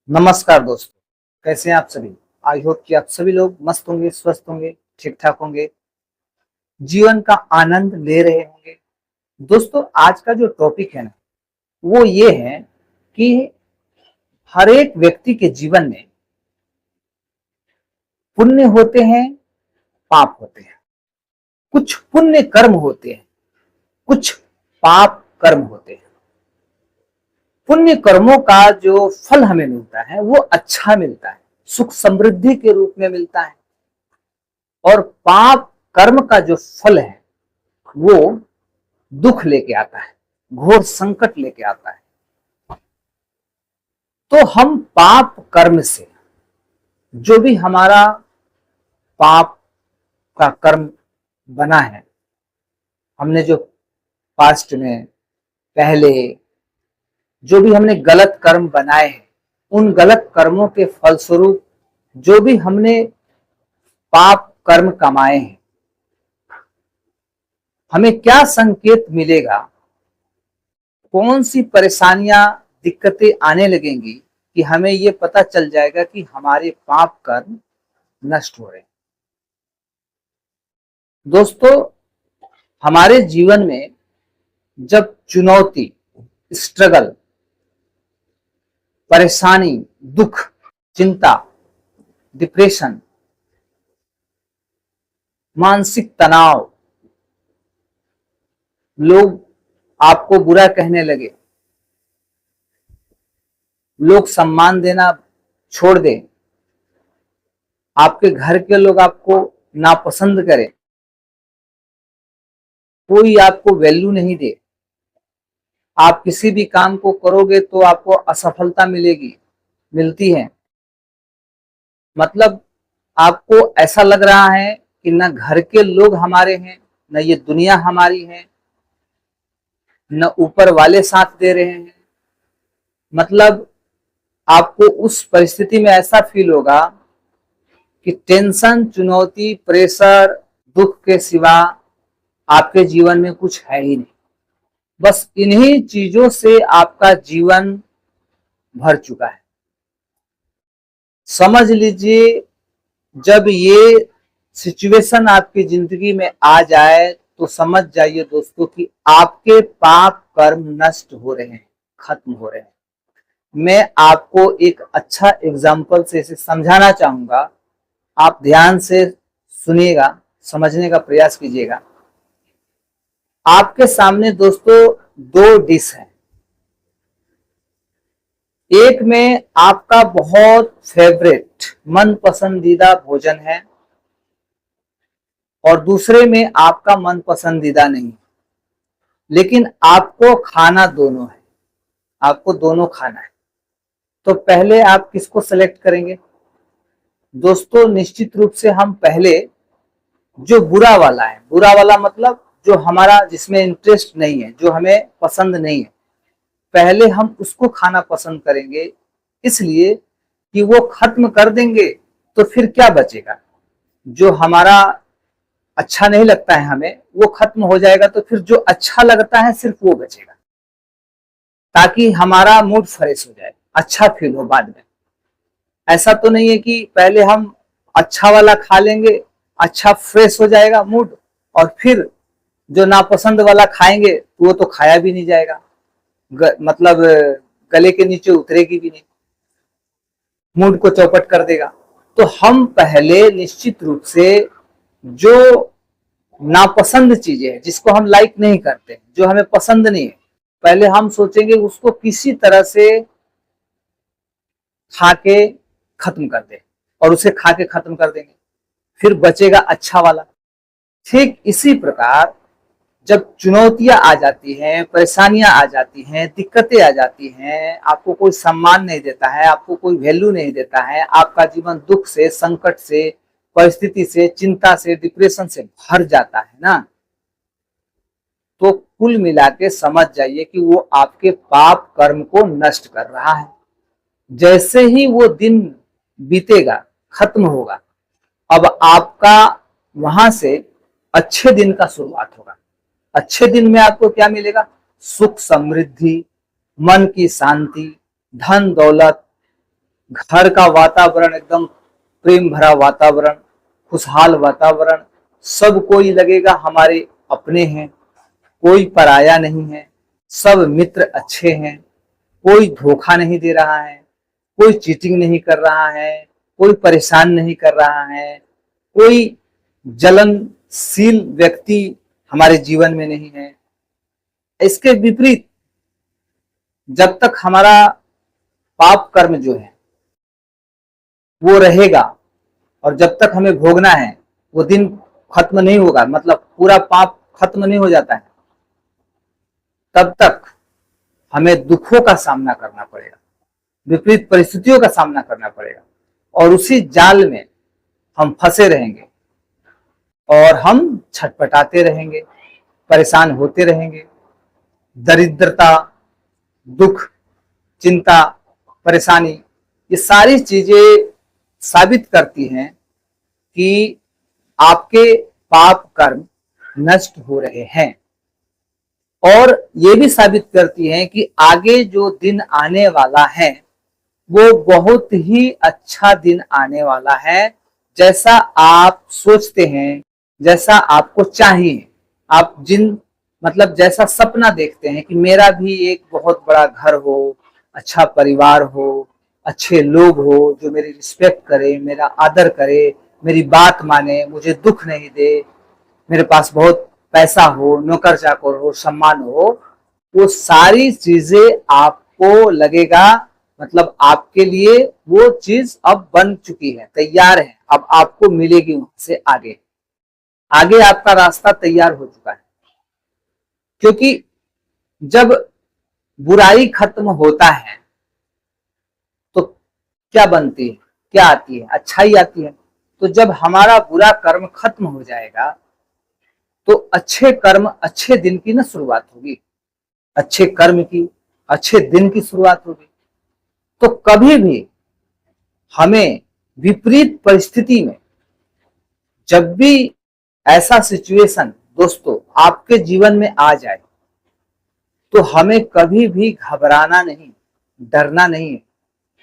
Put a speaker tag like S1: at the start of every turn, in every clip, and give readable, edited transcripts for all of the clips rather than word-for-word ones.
S1: नमस्कार दोस्तों, कैसे हैं आप सभी। आई होप कि आप सभी लोग मस्त होंगे, स्वस्थ होंगे, ठीक ठाक होंगे, जीवन का आनंद ले रहे होंगे। दोस्तों, आज का जो टॉपिक है ना, वो ये है कि हर एक व्यक्ति के जीवन में पुण्य होते हैं, पाप होते हैं। कुछ पुण्य कर्म होते हैं, कुछ पाप कर्म होते हैं। पुण्य कर्मों का जो फल हमें मिलता है वो अच्छा मिलता है, सुख समृद्धि के रूप में मिलता है। और पाप कर्म का जो फल है वो दुख लेके आता है, घोर संकट लेके आता है। तो हम पाप कर्म से, जो भी हमारा पाप का कर्म बना है, हमने जो पास्ट में पहले जो भी हमने गलत कर्म बनाए हैं, उन गलत कर्मों के फलस्वरूप जो भी हमने पाप कर्म कमाए हैं, हमें क्या संकेत मिलेगा, कौन सी परेशानियां, दिक्कतें आने लगेंगी कि हमें ये पता चल जाएगा कि हमारे पाप कर्म नष्ट हो रहे हैं। दोस्तों, हमारे जीवन में जब चुनौती, स्ट्रगल, परेशानी, दुख, चिंता, डिप्रेशन, मानसिक तनाव, लोग आपको बुरा कहने लगे, लोग सम्मान देना छोड़ दें, आपके घर के लोग आपको नापसंद करें, कोई आपको वैल्यू नहीं दे, आप किसी भी काम को करोगे तो आपको असफलता मिलती है। मतलब आपको ऐसा लग रहा है कि न घर के लोग हमारे हैं, न ये दुनिया हमारी है, न ऊपर वाले साथ दे रहे हैं। मतलब आपको उस परिस्थिति में ऐसा फील होगा कि टेंशन, चुनौती, प्रेशर, दुख के सिवा आपके जीवन में कुछ है ही नहीं। बस इन्हीं चीजों से आपका जीवन भर चुका है। समझ लीजिए, जब ये सिचुएशन आपकी जिंदगी में आ जाए तो समझ जाइए दोस्तों कि आपके पाप कर्म नष्ट हो रहे हैं, खत्म हो रहे हैं। मैं आपको एक अच्छा एग्जाम्पल से इसे समझाना चाहूंगा, आप ध्यान से सुनिएगा, समझने का प्रयास कीजिएगा। आपके सामने दोस्तों दो डिश है। एक में आपका बहुत फेवरेट, मन पसंदीदा भोजन है और दूसरे में आपका मन पसंदीदा नहीं, लेकिन आपको खाना दोनों है, आपको दोनों खाना है। तो पहले आप किसको सेलेक्ट करेंगे? दोस्तों, निश्चित रूप से हम पहले जो बुरा वाला है, बुरा वाला मतलब जो हमारा, जिसमें इंटरेस्ट नहीं है, जो हमें पसंद नहीं है, पहले हम उसको खाना पसंद करेंगे। इसलिए कि वो खत्म कर देंगे तो फिर क्या बचेगा? जो हमारा अच्छा नहीं लगता है हमें, वो खत्म हो जाएगा तो फिर जो अच्छा लगता है सिर्फ वो बचेगा, ताकि हमारा मूड फ्रेश हो जाए, अच्छा फील हो बाद में। ऐसा तो नहीं है कि पहले हम अच्छा वाला खा लेंगे, अच्छा फ्रेश हो जाएगा मूड, और फिर जो नापसंद वाला खाएंगे वो तो खाया भी नहीं जाएगा, मतलब गले के नीचे उतरेगी भी नहीं, मूड को चौपट कर देगा। तो हम पहले निश्चित रूप से जो नापसंद चीजें हैं, जिसको हम लाइक नहीं करते, जो हमें पसंद नहीं है, पहले हम सोचेंगे उसको किसी तरह से खा के खत्म कर दे, और उसे खा के खत्म कर देंगे, फिर बचेगा अच्छा वाला। ठीक इसी प्रकार जब चुनौतियां आ जाती हैं, परेशानियां आ जाती हैं, दिक्कतें आ जाती हैं, आपको कोई सम्मान नहीं देता है, आपको कोई वैल्यू नहीं देता है, आपका जीवन दुख से, संकट से, परिस्थिति से, चिंता से, डिप्रेशन से भर जाता है ना, तो कुल मिला के समझ जाइए कि वो आपके पाप कर्म को नष्ट कर रहा है। जैसे ही वो दिन बीतेगा, खत्म होगा, अब आपका वहां से अच्छे दिन का शुरुआत होगा। अच्छे दिन में आपको क्या मिलेगा? सुख समृद्धि, मन की शांति, धन दौलत, घर का वातावरण एकदम प्रेम भरा वातावरण, खुशहाल वातावरण, सब कोई लगेगा हमारे अपने हैं, कोई पराया नहीं है, सब मित्र अच्छे हैं, कोई धोखा नहीं दे रहा है, कोई चीटिंग नहीं कर रहा है, कोई परेशान नहीं कर रहा है, कोई जलनशील व्यक्ति हमारे जीवन में नहीं है। इसके विपरीत जब तक हमारा पाप कर्म जो है वो रहेगा और जब तक हमें भोगना है वो दिन खत्म नहीं होगा, मतलब पूरा पाप खत्म नहीं हो जाता है, तब तक हमें दुखों का सामना करना पड़ेगा, विपरीत परिस्थितियों का सामना करना पड़ेगा और उसी जाल में हम फंसे रहेंगे और हम छटपटाते रहेंगे, परेशान होते रहेंगे। दरिद्रता, दुख, चिंता, परेशानी, ये सारी चीजें साबित करती हैं कि आपके पाप कर्म नष्ट हो रहे हैं और ये भी साबित करती हैं कि आगे जो दिन आने वाला है वो बहुत ही अच्छा दिन आने वाला है, जैसा आप सोचते हैं, जैसा आपको चाहिए। आप मतलब जैसा सपना देखते हैं कि मेरा भी एक बहुत बड़ा घर हो, अच्छा परिवार हो, अच्छे लोग हो जो मेरी रिस्पेक्ट करे, मेरा आदर करे, मेरी बात माने, मुझे दुख नहीं दे, मेरे पास बहुत पैसा हो, नौकर चाकर हो, सम्मान हो, वो सारी चीजें आपको लगेगा, मतलब आपके लिए वो चीज अब बन चुकी है, तैयार है, अब आपको मिलेगी वहां से आगे। आगे आपका रास्ता तैयार हो चुका है, क्योंकि जब बुराई खत्म होता है तो क्या बनती है, क्या आती है, अच्छाई आती है। तो जब हमारा बुरा कर्म खत्म हो जाएगा तो अच्छे कर्म, अच्छे दिन की ना शुरुआत होगी, अच्छे कर्म की, अच्छे दिन की शुरुआत होगी। तो कभी भी हमें विपरीत परिस्थिति में, जब भी ऐसा सिचुएशन दोस्तों आपके जीवन में आ जाए, तो हमें कभी भी घबराना नहीं, डरना नहीं,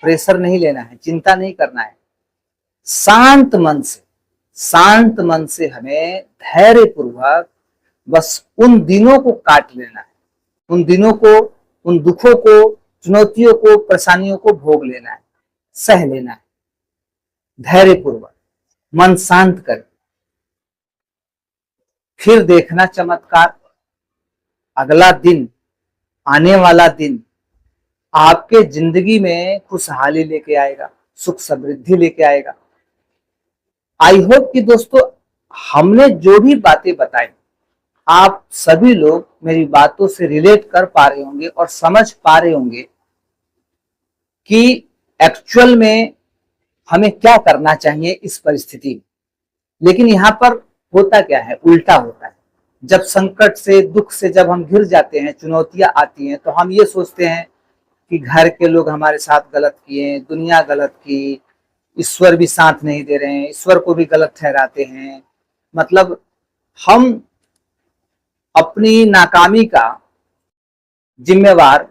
S1: प्रेशर नहीं लेना है, चिंता नहीं करना है। शांत मन से हमें धैर्य पूर्वक बस उन दिनों को काट लेना है, उन दिनों को, उन दुखों को, चुनौतियों को, परेशानियों को भोग लेना है, सह लेना है धैर्य पूर्वक, मन शांत कर, फिर देखना चमत्कार। अगला दिन, आने वाला दिन आपके जिंदगी में खुशहाली लेके आएगा, सुख समृद्धि लेके आएगा। आई होप कि दोस्तों हमने जो भी बातें बताई आप सभी लोग मेरी बातों से रिलेट कर पा रहे होंगे और समझ पा रहे होंगे कि एक्चुअल में हमें क्या करना चाहिए इस परिस्थिति में। लेकिन यहाँ पर होता क्या है, उल्टा होता है। जब संकट से, दुख से जब हम घिर जाते हैं, चुनौतियां आती हैं, तो हम ये सोचते हैं कि घर के लोग हमारे साथ गलत किए, दुनिया गलत की, ईश्वर भी साथ नहीं दे रहे हैं, ईश्वर को भी गलत ठहराते हैं। मतलब हम अपनी नाकामी का जिम्मेवार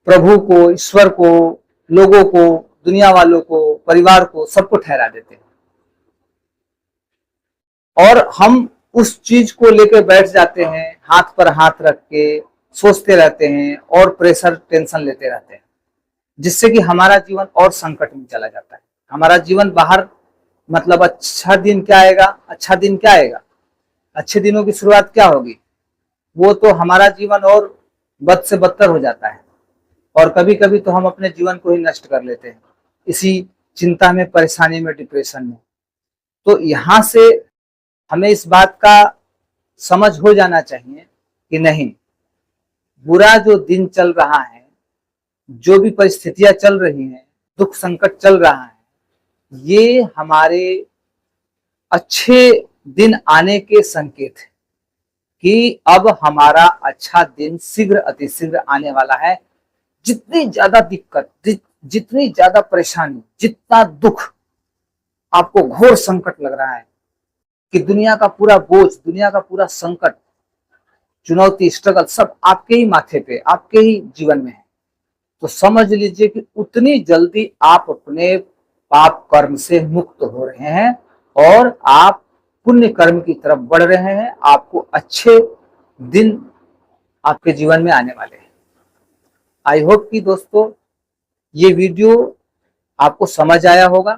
S1: प्रभु को, ईश्वर को, लोगों को, दुनिया वालों को, परिवार को, सबको ठहरा देते हैं और हम उस चीज को लेकर बैठ जाते हैं, हाथ पर हाथ रख के सोचते रहते हैं और प्रेशर, टेंशन लेते रहते हैं, जिससे कि हमारा जीवन और संकट में चला जाता है। हमारा जीवन बाहर, मतलब अच्छा दिन क्या आएगा, अच्छा दिन क्या आएगा, अच्छे दिनों की शुरुआत क्या होगी, वो तो हमारा जीवन और बद से बदतर हो जाता है और कभी कभी तो हम अपने जीवन को ही नष्ट कर लेते हैं इसी चिंता में, परेशानी में, डिप्रेशन में। तो यहाँ से हमें इस बात का समझ हो जाना चाहिए कि नहीं, बुरा जो दिन चल रहा है, जो भी परिस्थितियां चल रही हैं, दुख संकट चल रहा है, ये हमारे अच्छे दिन आने के संकेत है कि अब हमारा अच्छा दिन शीघ्र अतिशीघ्र आने वाला है। जितनी ज्यादा दिक्कत, जितनी ज्यादा परेशानी, जितना दुख, आपको घोर संकट लग रहा है कि दुनिया का पूरा बोझ, दुनिया का पूरा संकट, चुनौती, स्ट्रगल सब आपके ही माथे पे, आपके ही जीवन में है, तो समझ लीजिए कि उतनी जल्दी आप अपने पाप कर्म से मुक्त हो रहे हैं और आप पुण्य कर्म की तरफ बढ़ रहे हैं। आपको अच्छे दिन आपके जीवन में आने वाले हैं। आई होप कि दोस्तों ये वीडियो आपको समझ आया होगा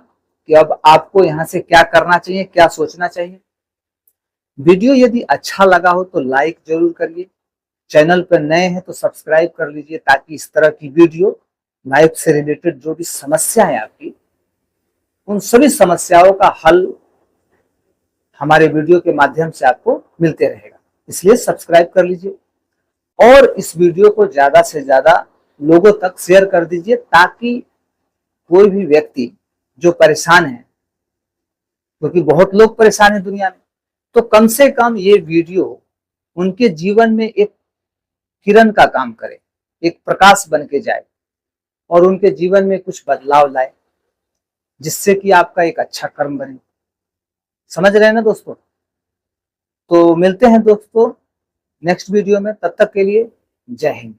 S1: कि अब आपको यहाँ से क्या करना चाहिए, क्या सोचना चाहिए। वीडियो यदि अच्छा लगा हो तो लाइक जरूर करिए, चैनल पर नए हैं तो सब्सक्राइब कर लीजिए, ताकि इस तरह की वीडियो लाइफ से रिलेटेड जो भी समस्या है आपकी, उन सभी समस्याओं का हल हमारे वीडियो के माध्यम से आपको मिलते रहेगा। इसलिए सब्सक्राइब कर लीजिए और इस वीडियो को ज्यादा से ज्यादा लोगों तक शेयर कर दीजिए, ताकि कोई भी व्यक्ति जो परेशान है, क्योंकि बहुत लोग परेशान हैं दुनिया में, तो कम से कम ये वीडियो उनके जीवन में एक किरण का काम करे, एक प्रकाश बन के जाए और उनके जीवन में कुछ बदलाव लाए, जिससे कि आपका एक अच्छा कर्म बने। समझ रहे हैं ना दोस्तों? तो मिलते हैं दोस्तों नेक्स्ट वीडियो में, तब तक के लिए जय हिंद।